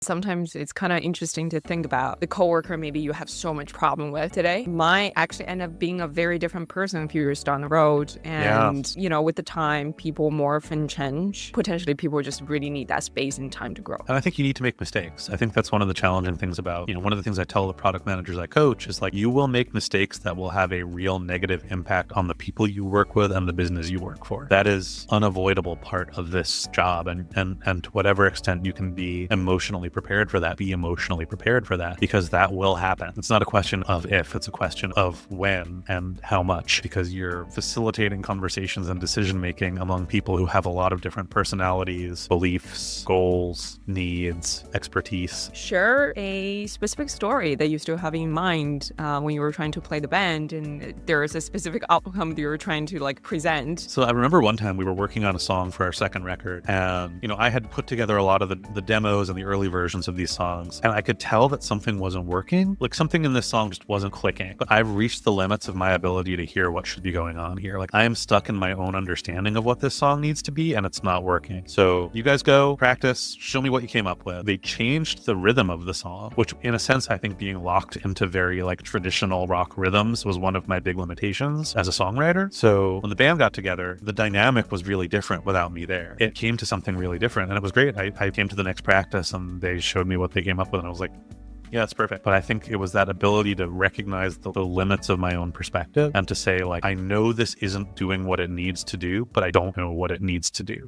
Sometimes it's kind of interesting to think about the coworker maybe you have so much problem with today might actually end up being a very different person a few years down the road. Yeah. And, with the time, people morph and change. Potentially, people just really need that space and time to grow. And I think you need to make mistakes. I think that's one of the challenging things about, one of the things I tell the product managers I coach is like, you will make mistakes that will have a real negative impact on the people you work with and the business you work for. That is unavoidable part of this job. And to whatever extent you can be emotionally prepared for that, be emotionally prepared for that, because that will happen. It's not a question of if, it's a question of when and how much, because you're facilitating conversations and decision-making among people who have a lot of different personalities, beliefs, goals, needs, expertise. Share a specific story that you still have in mind when you were trying to play the band and there is a specific outcome that you were trying to present. So I remember one time we were working on a song for our second record and, I had put together a lot of the demos and the early versions of these songs, and I could tell that something wasn't working. Like something in this song just wasn't clicking. But I've reached the limits of my ability to hear what should be going on here. Like I am stuck in my own understanding of what this song needs to be, and it's not working. So you guys go practice, show me what you came up with. They changed the rhythm of the song, which in a sense, I think being locked into very traditional rock rhythms was one of my big limitations as a songwriter. So when the band got together, the dynamic was really different without me there. It came to something really different, and it was great. I came to the next practice and they showed me what they came up with, and I was like, yeah, it's perfect. But I think it was that ability to recognize the limits of my own perspective and to say, I know this isn't doing what it needs to do, but I don't know what it needs to do.